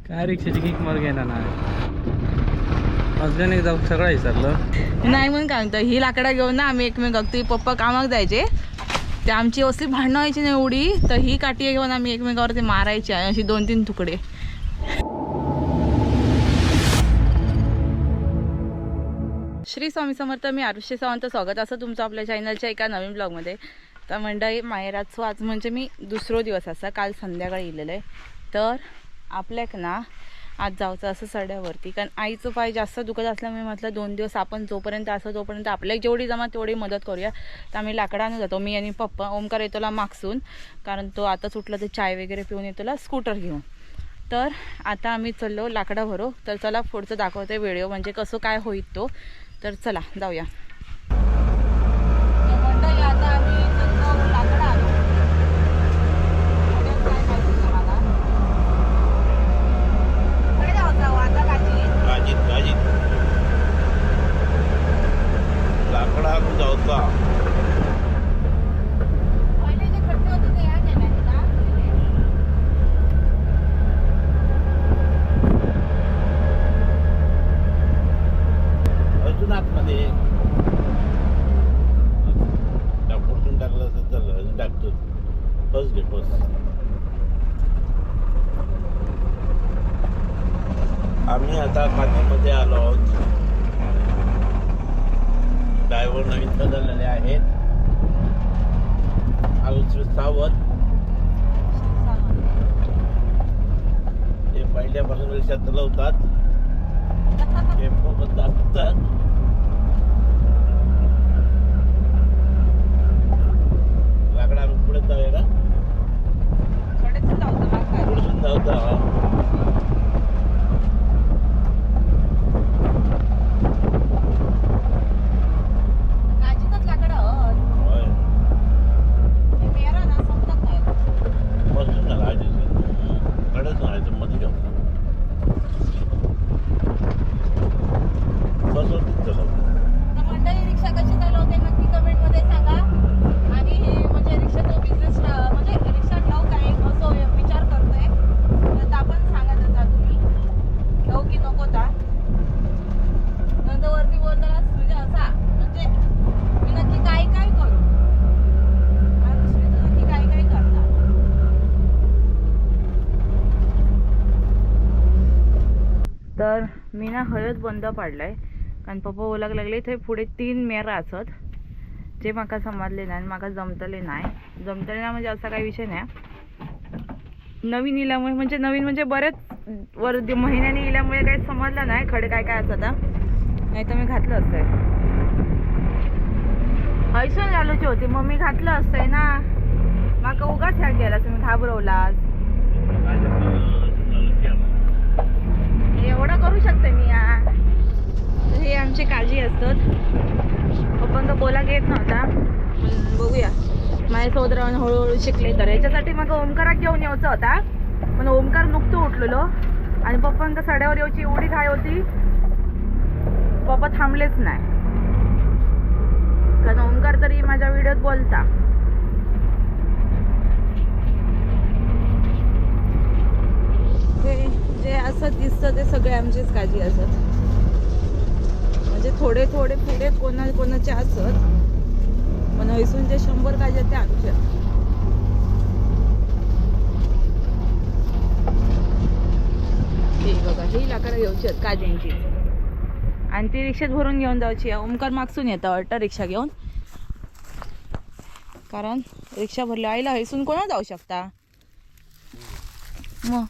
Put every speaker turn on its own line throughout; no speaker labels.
काय रिक्षाची किक मार घेणार ना अजून जाऊ सगळं विसरलं
नाही म्हणून काय म्हणतो ही लाकडा घेऊन ना आम्ही एकमेक ती पप्पा कामाक जायचे ते आमची असली भांडणं व्हायची नाही एवढी तर ही काठी घेऊन आम्ही एकमेकावरती मारायची अशी 2-3 तुकडे. श्री स्वामी समर्थ. मी आरुषी सावंत. स्वागत असं तुमचं आपल्या चॅनलच्या एका नवीन ब्लॉगमध्ये. तर मंडळी माहेराचो आज म्हणजे मी दुसरो दिवस असा काल संध्याकाळी इलेलं आहे. तर आपल्याक ना आज जायचं असं सड्यावरती कारण आईचं पाय जास्त दुखत असल्यामुळे म्हटलं 2 दिवस आपण जोपर्यंत असं तोपर्यंत आपल्याला जेवढी जमा तेवढी मदत करूया. तर आम्ही लाकडानं जातो मी आणि पप्पा. ओमकार येतोला मागसून कारण तो आता सुटला तर चाय वगैरे पिऊन येतोला स्कूटर घेऊन. तर आता आम्ही चाललो लाकडा भरो. तर चला पुढचं दाखवते व्हिडिओ म्हणजे कसं काय होईल तो. तर चला जाऊया. आता आम्ही लाकडा आलो
लाकडा आणून जाऊ का
पहिले जे खड्डे होते ते ह्या केल्या का
अजून आतमध्ये टाकून टाकलं असं चाललं अजून टाकतो. बस घे बस. आम्ही आता खात्यामध्ये आलो आहोत. ड्रायव्हर नवीन बदललेले आहेत. आयुष सावंत हे पहिल्यापासून रिक्षा चालवतात. टेम्पो बंद असतात. लाकडा पुढे जाऊया का पुढे जाऊ.
तर मी ना हळद बंद पाडलाय कारण पप्पा बोलाक लागले थंय पुढे 3 मेरा असत जे म्हाका समजले नाही म्हाका जमतले नाही म्हणजे असा काही विषय नाही. नवीन इल्यामुळे म्हणजे नवीन म्हणजे बरेच महिन्याने इल्यामुळे काही समजलं नाही खडे काय काय असतं नाही तर मी घातलं असतंय. हैसून घालूची होती मग मी घातलं असतंय ना. माका उगाच ह्या गेला तुम्ही घाबरवलास. एवढं करू शकते मी या. हे आमची काळजी असतात. पप्पांना बोला घेत नव्हता. बघूया माझ्या सोदरानं हळूहळू शिकले तर याच्यासाठी मग ओमकाराक घेऊन यायचं होता पण ओमकार नुकतं उठलेलो आणि पप्पांना सड्यावर यायची एवढी घाई होती पप्पा थांबलेच नाही कारण ओमकार तरी माझ्या व्हिडिओत बोलता. जे असं दिसतं ते सगळे आमचीच काळजी असत म्हणजे थोडे थोडे पुढे कोणाचे असत पण हैसून जे 100 काळजी ते आमच्या. हे बघा ही लाकडं घ्यायची आहेत काजींची आणि ती रिक्षात भरून घेऊन जायची. ओमकार मागसून येतं ऑटो रिक्षा घेऊन कारण रिक्षा भरली आईला हैसून कोणा जाऊ शकता मग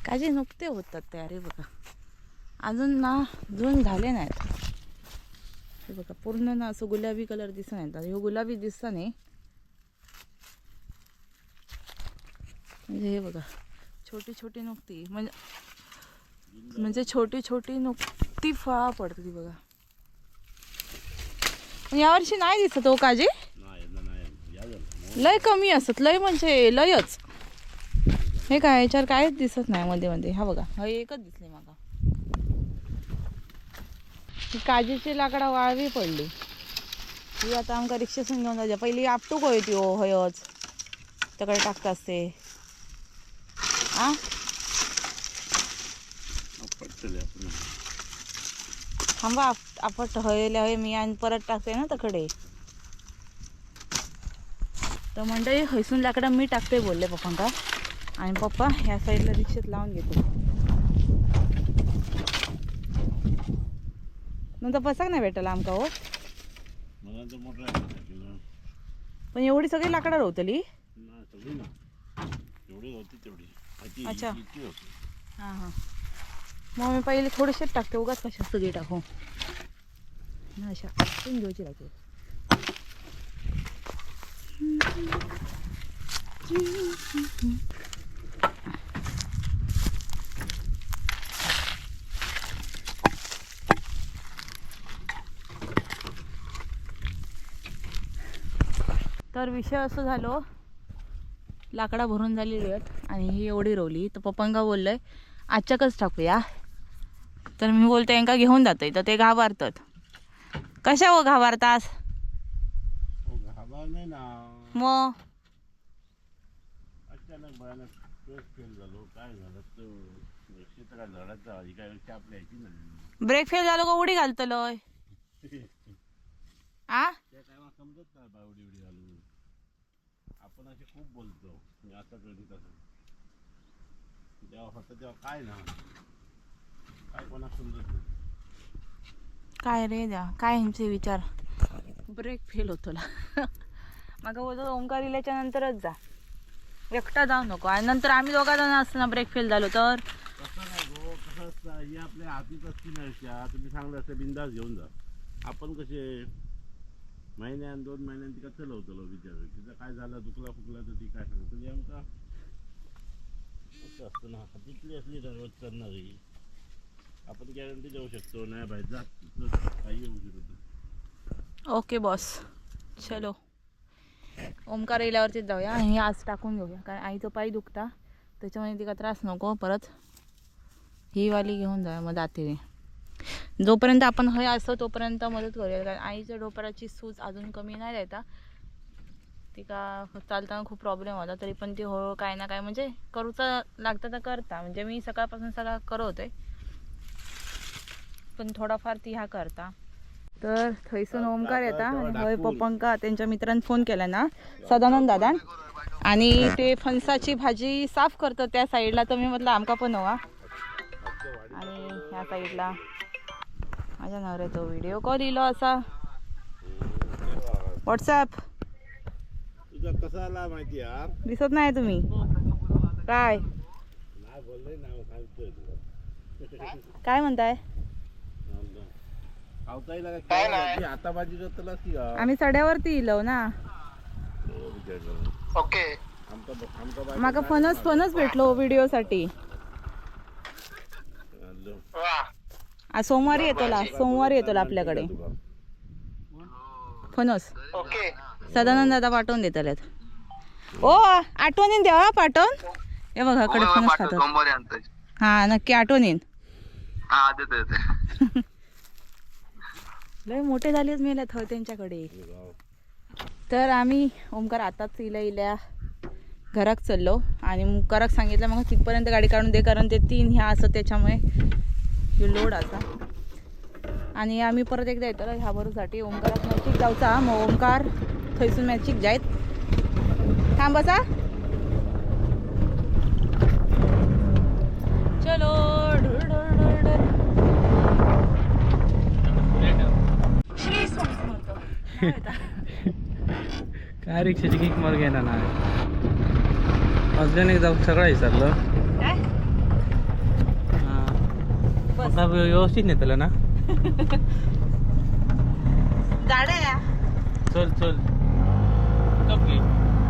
काजी नुकते होतात तयारी बघा अजून ना जून झाले नाहीत. हे बघा पूर्ण ना असं गुलाबी कलर दिसत नाही. हे गुलाबी दिसत नाही म्हणजे हे बघा छोटी छोटी नुकती म्हणजे छोटी छोटी नुकती फळा पडते ती बघा. यावर्षी नाही दिसत हो काजी लय कमी असत लय म्हणजे लयच. हे काय याच्यावर काहीच दिसत नाही मध्ये मध्ये. हा बघा हा एकच दिसले मागा. काजीची लाकडा वाळवी पडली ही आता आमका रिक्षासून घेऊन जायच्या. पहिली आपटूक होती हो हयच त्याकडे टाकत असते आ
पटकन आपण
थांबा आपण हयले हवे मी आणि परत टाकते ना त्याकडे. तर मंडळी हैसून लाकडं मी टाकते बोलले पप्पांका आणि पप्पा ह्या साईडला रिक्षेत लावून घेतो. नंतर बसाक नाही भेटला आमका हो.
मला तर मोठा
पण एवढी सगळी लाकडं रवतली.
सगळी ना एवढी होती तेवढी.
अच्छा.
इतकी होती.
हां हां मग मी पहिले थोडेसेच टाकते उगाच कशा सगळी टाकू ना अशा टाकून घ्यायची लागते. तर विषय असं झालो लाकडा भरून झालेली आहेत आणि ही एवढी रोवली तर पप्पांका बोललंय आजच्याकच टाकूया. तर मी बोलते यांका घेऊन जाते तर ते घाबरतात. कशा हो घाबरतास
नाही ना
मग
अचानक भयानक केस फेल झालो काय झालं तर काय झाडाचा अधिकाऱ्याची आपल्या यायची नाही.
ब्रेक फेल झालो का उडी घालतलोय आ
त्या टायमा समजत नाही बा उडी उडी घालून. आपण असे खूप बोलतो आता कधी तसं जेव्हा होतं तेव्हा काय ना काय कोणा समजत नाही.
काय रे द्या काय ह्यांचे विचार. ब्रेक फेल होतो मग बोलतो ओंकार इल्याच्या नंतरच जा एकटा जाऊ नको आणि नंतर आम्ही दोघा जण असताना ब्रेक फेल झालो तर
कसं नाही गो कसं असतं ही आपल्या हातीच असती नाही. तुम्ही सांगलं असतं बिंदास घेऊन जा. आपण कसे महिन्यान 2 महिन्यान तिका चलवतलो विचार तिचं काय झालं दुखला फुकला तर ती काय सांगत तरी आमका असं असतं ना. हातीतली असली रोज करणारी आपण गॅरंटी देऊ शकतो नाही बाई जात काही येऊ शकत.
ओके बॉस चलो ओंकार इल्यावरतीच जाऊया आणि हे आज टाकून घेऊया कारण आईचं पाय दुखता त्याच्यामुळे तिका त्रास नको परत ही वाली घेऊन जाऊया मग जाते जोपर्यंत आपण हय असतो तोपर्यंत मदत करूया कारण आईच्या डोपराची सूज अजून कमी नाही राहता. तिका चालताना खूप प्रॉब्लेम होता तरी पण ती हो काय ना काय म्हणजे करूचा लागतं तर करता म्हणजे मी सकाळपासून सगळा करवतोय पण थोडाफार ती ह्या करता. तर थैसून ओंकार येता आणि हय पप्पांका त्यांच्या मित्रांनी फोन केला ना सदानंद दादान आणि ते फणसाची भाजी साफ करतं त्या साईडला तर मी म्हटलं आमका पण हवा आणि ह्या साईडला माझ्या नवऱ्या तो व्हिडिओ कॉल इलो असा व्हॉट्सॲप
तुझा कसा आला माहिती यार
दिसत नाही तुम्ही काय
नाही बोलले नाव सांगतोय तुला
काय म्हणताय.
आता भाजी करतला की
आम्ही सड्यावरती इलो ना
ओके
माका फणस भेटलो व्हिडिओ साठी. सोमवारी येतोला आपल्याकडे फणस सदानंद दादा पाठवून देतलेत. ओ आठवणीन द्यावा पाठवून हे बघा कडे फणस खातात. हा नक्की आठवणीन लय मोठे झालेच मेल्यात हय त्यांच्याकडे. तर आम्ही ओंकार आताच इल्या घरात चाललो आणि कराक सांगितलं मग तिथपर्यंत गाडी काढून दे कारण ते 3 ह्या असं त्याच्यामुळे लोड असा आणि आम्ही परत एकदा येतो ह्या बरोसाठी ओंकारात मॅचिक जाऊचा मग ओंकार थैसून मॅचिक जायत थांब बसा चलो
काय रिक्षाची किक मार घेणार ना अजून एक जाऊ सगळं विचारलं हां व्यवस्थित नेतलं ना चल चल की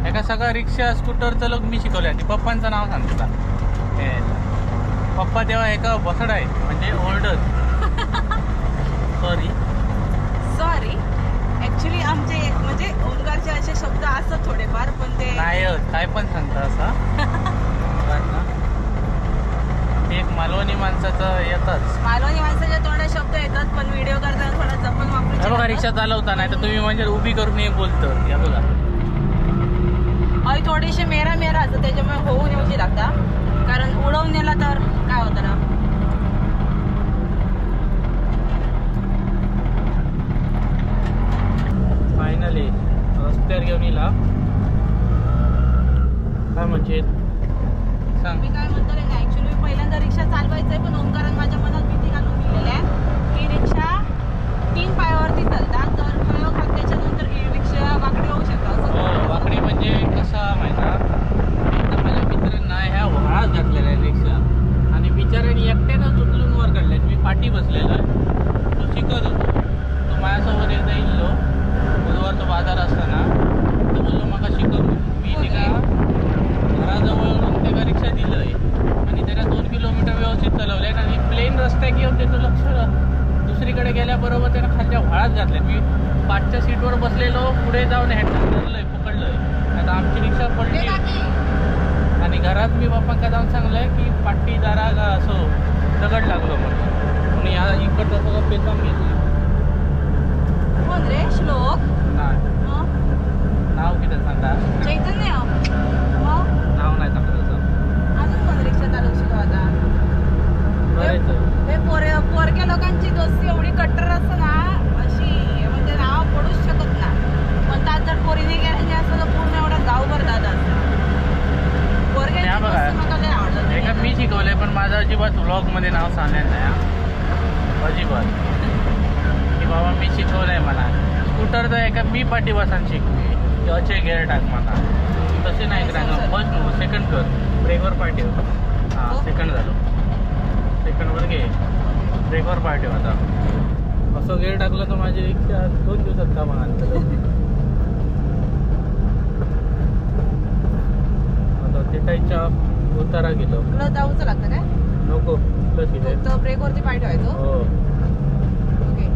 एका सगळा रिक्षा स्कूटरचं लोक मी शिकवले आणि पप्पांचं नाव सांगता पप्पा तेव्हा एका बसड आहे म्हणजे ओल्डर
सॉरी ॲक्च्युली आमचे म्हणजे ओंकारचे असे शब्द असतात थोडेफार पण ते
नाही काय पण सांगता असं एक मालवणी माणसाचं येतच
मालवणी माणसाचे थोडे शब्द येतात पण व्हिडिओ करताना थोडा जपून वापरायचे.
बघा रिक्षा चालवता नाही तर तुम्ही म्हणजे उभी करून एक बोलतो या बघा
थोडे थोडीशी मेरा मेरा असतं त्याच्यामुळे होऊन येऊची लागता, कारण उडवून नेला तर काय होतं ना.
फायनली रस्त्यावर घेऊन येला. काय म्हणजे सांग.
मी काय म्हणतो ना, ऍक्च्युली मी पहिल्यांदा रिक्षा चालवायचंय, पण ओंकारात माझ्या मनात भीती घालून दिलेली आहे की रिक्षा 3 पायावरती चालतात, जर प्रयोग हा त्याच्यानंतर रिक्षा वाकडी होऊ शकतात असं.
हो, वाकडी म्हणजे कसं माहिती एकदा माझ्या मित्रांना ह्या वळात घातलेल्या आहे रिक्षा, आणि बिचाऱ्याने एकट्यानंच उचलून वर काढल्या. मी पाठी बसलेला आहे, तो शिकत होतो. तो माझ्यासोबत एकदा येईल बुधवारचा बाजार असताना, तो बोललो मग शिकव. मी ते का घराजवळून त्याला रिक्षा दिलं आहे आणि त्याला 2 किलोमीटर व्यवस्थित चालवलं आहे, आणि प्लेन रस्त्या घेऊन त्याचं लक्ष दुसरीकडे गेल्याबरोबर त्यानं खालच्या व्हाळात घातल्या. मी पाठच्या सीटवर बसलेलो, पुढे जाऊन हँडल धरलंय, पकडलंय. आता आमची रिक्षा पडली आणि घरात मी बाप्पांका जाऊन सांगलंय की पाठी जरा असं दगड लागलो म्हणून या इकडचं सगळं पेचाम घेतलं.
कोण रे? श्लोक?
नाही,
मग?
नाव किती सांगा.
चैतन्य? मग?
नाव नाही सांगत असं.
अजून कोण रिक्षा चालवू शकतो आता?
बरेच
हे पोरक्या लोकांची दोस्ती एवढी कट्टर असतं ना, अशी म्हणजे नाव पडूच शकत ना. पण त्यात जर पोरीने गेले असतं तर पूर्ण एवढा गावभर दादा असतं. पोरग्याची
नाही बघा.
दोस्ती मला लय आवडत.
हे का मी शिकवलंय, पण माझं अजिबात व्लॉगमध्ये नाव सांगायचं नाही हा. अजिबात की बाबा मी शिकवलंय मला. स्कूटरचं आहे का मी पाठी बसून शिकवी की अचे गेअर टाक मला, तसे नाही करायचं. फर्स्ट सेकंड कर, ब्रेकवर पाठी हो. हां, सेकंड झालो, सेकंडवर घे, ब्रेकवर पाठी होता. असं गेअर टाकलं तर माझी रिक्षा 2 दिवसात कामा आणतं. आता तिटाईच्या उतारा गेलो.
तुला जाऊच लागतं काय?
नको प्लस इथे.
फक्त ब्रेकवरती पाय ठेवायचो.
हो,
ओके.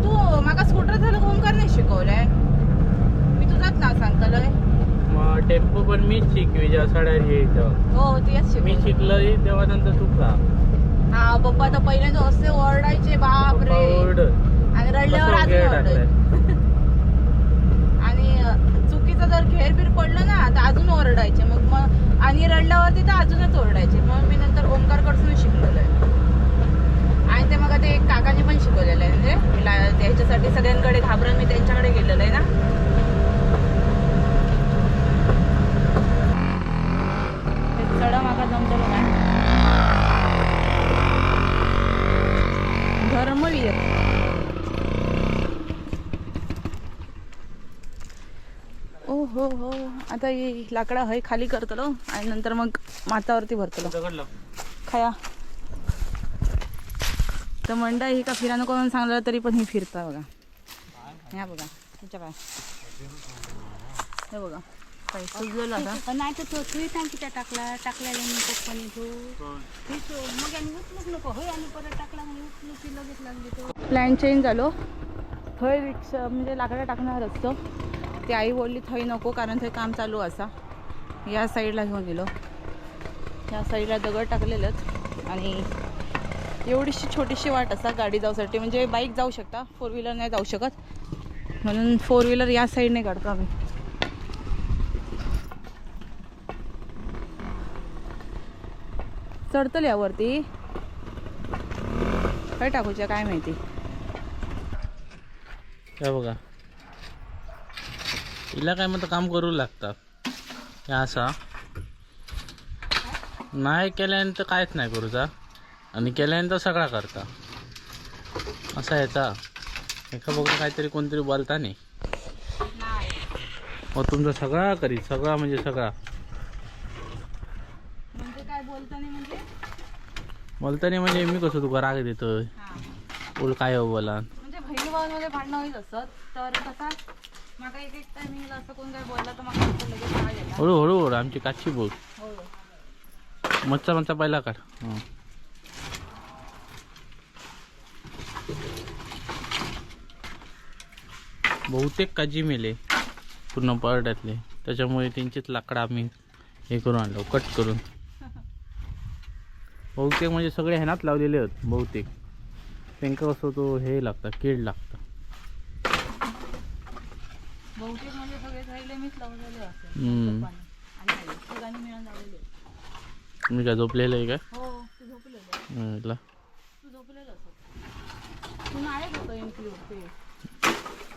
तू माका स्कूटर झालं ओंकार नाही शिकवलंय, मी तुझाच नाव सांगतलंय.
मग टेम्पो पण मीच शिकवी ज्या साड्या इथं
हो तेच
मी
शिकवलं.
शिकलोय तेव्हा नंतर तू का
हा पप्पा तर पहिल्यांदा असे ओरडायचे बाप रे, आणि रडल्यावर
कसं
अजून
गेअर
ओरडायचे.
टाकलाय.
आणि चुकीचं जर घेरबीर पडलं ना तर अजून ओरडायचे. मग आणि रडल्यावरती तर अजूनच ओरडायचे. मग मी नंतर ओंकारकडून शिकलेलं आहे. आणि ते मग ते काकांनी पण शिकवलेलं आहे, म्हणजे त्याच्यासाठी सगळ्यांकडे घाबरून मी त्यांच्याकडे गेलेलं आहे ना. चढा माका जमतलो काय धर्मवीर. ओ हो हो. आता ही लाकडा हय खाली करतलो आणि नंतर मग मातावरती भरतलो
दगडलं.
खाया. तर मंडळ ही का फिरानं करून सांगलं तरी पण ही फिरता बघा. ह्या बघा तुमच्या काय हे बघा काय सुजलेलं आता.
नाही तर तो तू टाकीचा टाकल्याने पप्पाने तो मग आणि उचलूच नको होय, आणि परत टाकला म्हणजे उचलू की लगेच लागली तो.
प्लॅन चेंज झालो. थंय रिक्षा म्हणजे लाकडा टाकणार असतो, ती आई बोलली थंय नको कारण थंय काम चालू असा. या साईडला घेऊन गेलो. या साईडला दगड टाकलेलंच आणि एवढीशी छोटीशी वाट असा गाडी जाऊसाठी, म्हणजे बाईक जाऊ शकता, 4 व्हीलर नाही जाऊ शकत, म्हणून 4 व्हीलर या साईडने काढतो आम्ही. चढतल यावरती काय टाकूच्या काय माहिती.
हे बघा हिला काय म्हणतं काम करू लागतात. हे असा नाही केल्यानंतर काहीच नाही करूचा, आणि केल्यानंतर सगळा करता असा याचा. एका बघा काहीतरी कोणतरी बोलता नाही, मग तुमचा सगळा करीत, सगळा म्हणजे सगळा.
म्हणजे काय बोलताना म्हणजे
बोलताना म्हणजे मी कसं तुका राग देतोय बोल काय हो बोला.
म्हणजे बहिणी भावांमध्ये भांडणं होईत असत तर कसा माका एक टायमिंगला असं कोण काय बोलला तर माका लगेच राग येता.
हळूहळू आमची काची बोल
हो
मच्छा मच्छा पहिला काढ. हं. बहुतेक काजी मेले पूर्ण पारड्यातले, त्याच्यामुळे त्यांचीच लाकडं आम्ही हे करून आणलो कट करून. बहुतेक म्हणजे सगळे ह्यानात लावलेले आहेत बहुतेक. त्यांना कसं तो हे लागतं कीड लागतं.
बहुतेक म्हणजे सगळे राहिले मीच लावलेले असेल
हम्म.
आणि सगळ्यांनी मिळून लावलेले.
मी काय झोपलेलं आहे का
हो तू झोपलेलं
म्हटलं
तू झोपलेलं असत. तू नाही होतं एंट्री होते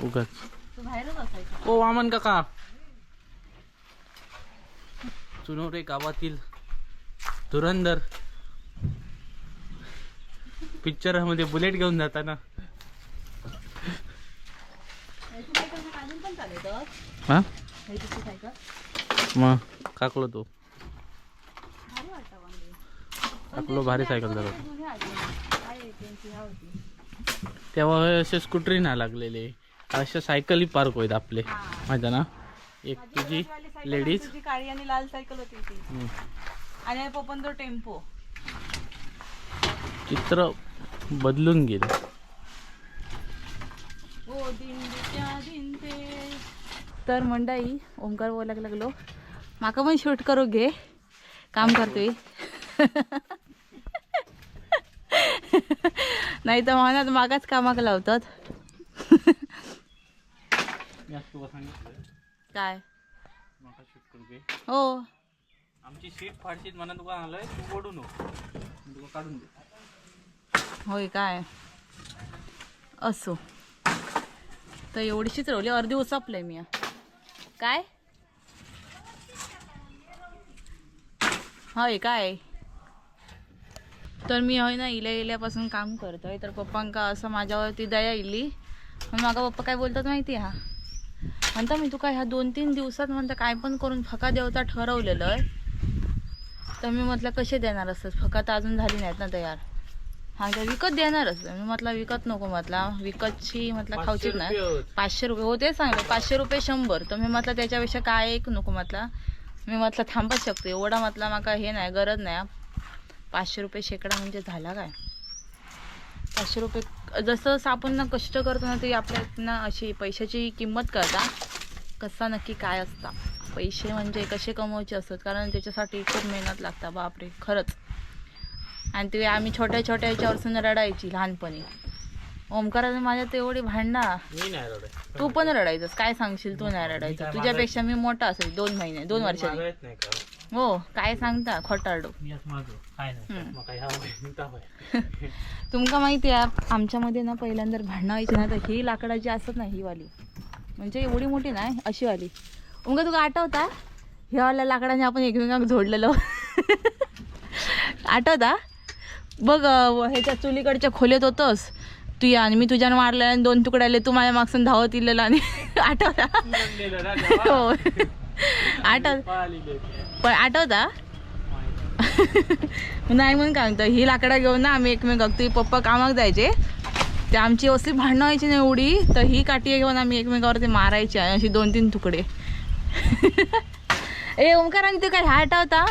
उगाच.
तू बाहेरच असायचा.
ओ वामन काका चुनोरे गावातील धुरंधर पिक्चर मध्ये बुलेट घेऊन जाताना
अजून पण चालेल
हा
सायकल
मग काकलो तो
भारी वाटतं म्हणजे.
काकलो भारी सायकल चालवतो.
जुन्या आठवणी. काय आहे त्यांची ह्या होती.
तेव्हा असे स्कूटरी नाही लागलेले अशा सायकली पार्क होईल आपले माहिती ना. एक तुझी लेडीज
तुझी काळी आणि लाल सायकल होती ती आणि पप्पन तो टेम्पो.
चित्र बदलून गेले.
ओ दिंडीच्या दिंडे. तर मंडई ओंकार बोलायला लागलो माका पण शूट करू घे काम करतोय. नाही तर मनात मागाच कामाक लावतात. काय हो
आमची सीट फाडशीत म्हणून तुका आलोय तू ओढू नको तुका काढून दे.
होय काय असो तर एवढीशीच रवली अर्धी उसापलंय मी. काय होय काय तर मी होय ना इल्यापासून काम करतोय तर पप्पांका असं माझ्यावरती दया इली. मग मागा पप्पा काय बोलतात माहिती हा म्हणता मी तुका ह्या 2-3 दिवसात म्हणता काय पण करून फका देवता ठरवलेलं आहे. तर मी म्हटलं कसे देणार असत फका तर अजून झाली नाहीत ना तयार. हा तर विकत देणारच. मी म्हटलं विकत नको म्हटलं विकतची म्हटलं खाऊचीच नाही. 500 रुपये हो ते सांगले 500 रुपये 100. तर मी म्हटलं त्याच्यापेक्षा काय एक नको म्हटलं. मी म्हटलं थांबच शकते एवढा म्हटलं माका हे नाही गरज नाही. 500 रुपये शेकडा म्हणजे झाला काय. 500 रुपये जसं आपण ना कष्ट करतो ना ते आपल्याला अशी पैशाची किंमत कळता कसा नक्की काय असता. पैसे म्हणजे कसे कमवायचे असतात कारण त्याच्यासाठी खूप मेहनत लागता बापरे खरंच. आणि ते आम्ही छोट्या छोट्या याच्यावरसून रडायची लहानपणी. ओमकाराने माझ्या तर एवढी भांडणा.
मी नाही रडत.
तू पण रडायचंस काय सांगशील तू नाही रडायचं. तुझ्यापेक्षा मी मोठा असेल 2 महिने 2 वर्षांनी.
मागायच नाही का
हो काय सांगता खोटारडो.
काय नाही मग काय हवं.
तुमका माहिती आहे आमच्यामध्ये ना पहिल्यांदा भांडणं व्हायची ना तर ही लाकडाची असत नाही ही वाली म्हणजे एवढी मोठी नाही अशी वाली. मग तुका आठवता ह्या वाल्या लाकडाने आपण एकमेकांना जोडलेलो आठवता बघ ह्याच्या चुलीकडच्या खोलीत होतोस तू या आणि मी तुझ्यानं मारलं आणि 2 तुकडे आले तू माझ्या मागसून धावत इलेला आणि आठवता हो पण आठवता नाही म्हणून काय म्हणतो ही लाकडा घेऊन ना आम्ही एकमेकांना तुझे पप्पा कामाक जायचे ते आमची असली भांडणं व्हायची ना एवढी तर ही काठी घेऊन आम्ही एकमेकावरती मारायची अशी 2-3 तुकडे. ए ओंकाराने ते काय ह्या आठवता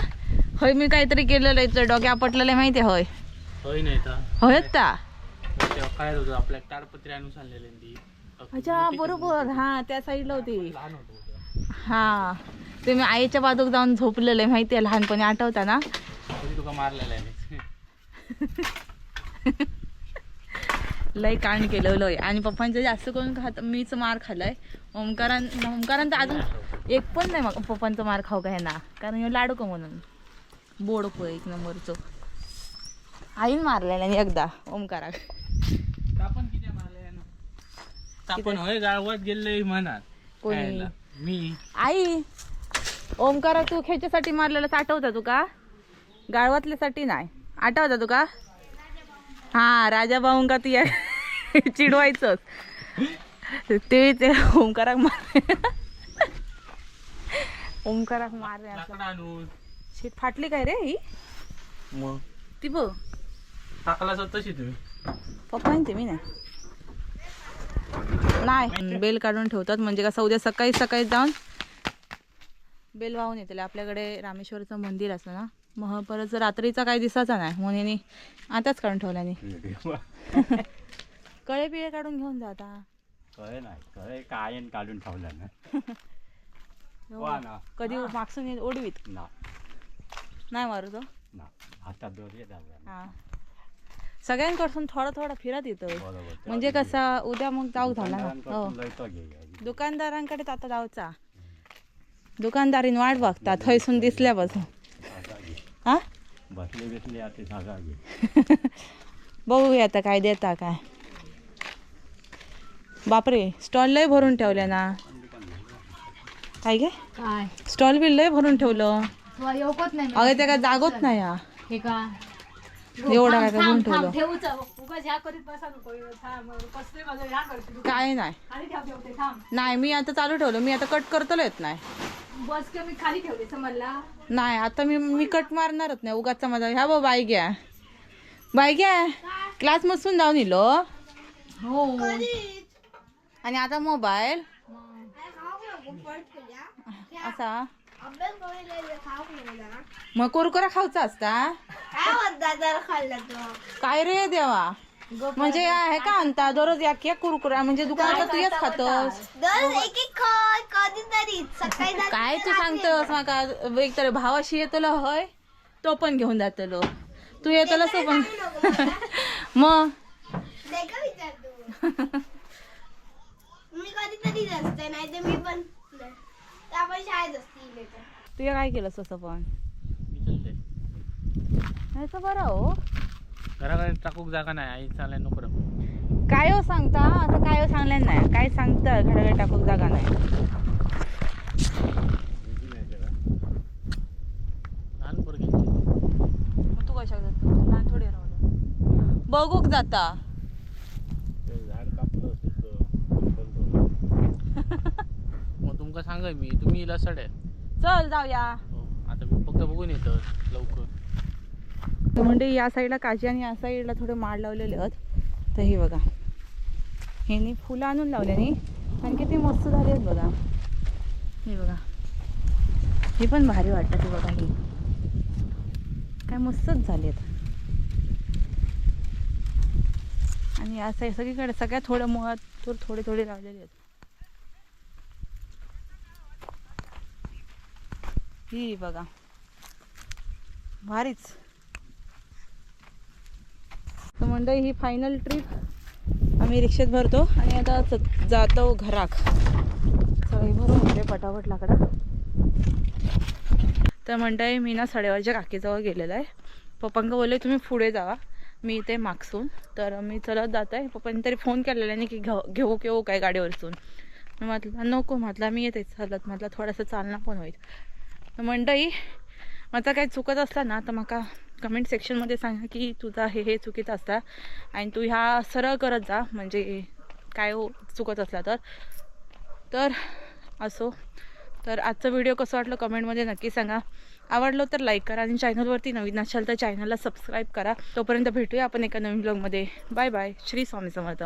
होय मी काहीतरी केलेलं आहे डोक्या आपटलेलं माहिती आहे. होय
होय नाही
होय ता
काय होतं आपल्या ताडपत्री आणून सांगलेले ती.
अच्छा बरोबर हा त्या साईडला होती.
लहान होतो
हा ते मी आईच्या बाजूक जाऊन झोपलेलं आहे माहिती आहे लहानपणी आठवता ना.
तुका मारलेला आहे.
लय कांड केलेलं आहे आणि पप्पांचं जास्त करून मीच मार खाल्लाय. ओमकारान तर अजून एक पण नाही मग पप्पांचा मार खाऊ काय ना कारण हे लाडू म्हणून बोड पो 1 नंबरचं आईन मारलेला एकदा ओमकाराक.
आपण किती मारले ना आपण होय गावात गेले म्हणा
कोणी
मी
आई ओमकारा तू ह्याच्यासाठी मारलेलं आठवता तुका गाळवातल्यासाठी नाही आठवता तुका. हा राजा भाऊंका ती चिडवायचं ते ओमकाराक मारले ओमकाराक मारले. शीट फाटली काय रे ही
मग
ती बघ
टाकला तशी तुम्ही
पप्पांचे मी नाही बेल काढून ठेवतात म्हणजे कसं उद्या सकाळी सकाळी जाऊन बेल वाहून येते. आपल्याकडे रामेश्वरचं मंदिर असतं ना मग परत रात्रीचा काही दिसायचा नाही म्हणून आताच काढून ठेवल्याने. कळे पिळे काढून घेऊन जाता
कळे नाही कळे काय काढून ठेवलं ना
कधी मागसून ओढवीत
ना
नाही मारू तो
ना हातात दोरी झाला
हा सगळ्यांकडसून थोडं थोडं फिरत येतं
बरोबर.
म्हणजे कसं उद्या मग जाऊ झाला ना हो
दुकानदारांकडून लयतो घे.
दुकानदारांकडे तर आता जाऊचा दुकानदारीन वाट बघतात थंयसून दिसल्यापासून
जागा घे.
हा
बसले आता जागा घे.
बघूया आता काय देता काय बापरे स्टॉल लय भरून ठेवले ना काय गे
काय
स्टॉल बिल लय भरून ठेवलं
येऊकच नाही
अगं ते काय जागोत नाही हा
हे का
एवढं काय भरून ठेवलं
ठेवूच उगाच ह्या करीत बसा नको थांब कसले माझं ह्या करते
काय नाही
खाली ठेवते थांब
नाही मी आता चालू ठेवलं मी आता कट करतो येत नाही
बस का मी खाली ठेवले समजला
नाही आता मी कट मारणारच नाही उगाच माझा ह्या बा बाई घ्या क्लास मधून जाऊन इलो
हो
आणि आता मोबाईल असा मग कुरकुरा खाऊचा असता काय रे देवा म्हणजे आहे का आणता दररोज एक कुरकुरा म्हणजे दुकानात तू येत खातोस काय तू सांगतोस माका एक तर भावाशी येतलो होय तो पण घेऊन जातलो तू येतलो तो पण मग
मी कधीतरी असते नाही तर मी पण आपण शाळेत असते
तू काय केलंस असं पण
मी चलते
याचं बरं हो
घराकडे टाकूक जागा नाही आई चालल्या नको रे.
काय हो सांगता असं काय हो सांगलं नाही काय सांगतं घराकडे टाकूक जागा नाही
लहान पोरगी
मग तू कशा जातो लहान थोडी राहू बघूक जाता
ते झाड कापलं
मग तुमका सांगाय मी तुम्ही इला सडे
चल जाऊया
आता मी फक्त बघून येतो लवकर
तर म्हणजे या साईडला काजी आणि या साईडला थोडे माड लावलेले आहेत तर हे बघा ह्यानी फुलं आणून लावल्याने आणि किती मस्त झाली आहेत बघा हे बघा ही पण भारी वाटतात हे बघा ही काय मस्तच झाली आहेत आणि या साईड सगळीकडे सगळ्या थोड्या मुळात थोडे थोडे लावलेले आहेत ही बघा भारीच तर मंडळी ही फायनल ट्रिप आम्ही रिक्षेत भरतो आणि आता जातो घराक सगळी भरून होते पटापट लाकडा तर मंडळी मी ना साडेवारच्या काकीजवळ गेलेलं आहे पप्पांका बोलले तुम्ही पुढे जावा मी इथे मागसून तर मी चलत जात आहे पप्पांनी तरी फोन केलेला नाही की घेऊ काय गाडीवरसून मी म्हटलं नको म्हटलं मी येते चालत म्हटलं थोडंसं चालणं पण होईल तर मंडळी माझा काही चुकत असला ना तर मला कमेंट सेक्शनमध्ये सांगा की तुझा हे चुकीचं असता आणि तू ह्या सरळ करत जा म्हणजे काय हो चुकत असला तर असो तर आजचा व्हिडिओ कसं वाटलं कमेंटमध्ये नक्की सांगा आवडलं तर लाईक करा आणि चॅनलवरती नवीन असाल तर चॅनलला सबस्क्राईब करा तोपर्यंत भेटूया आपण एका नवीन ब्लॉगमध्ये बाय बाय श्री स्वामी समर्थ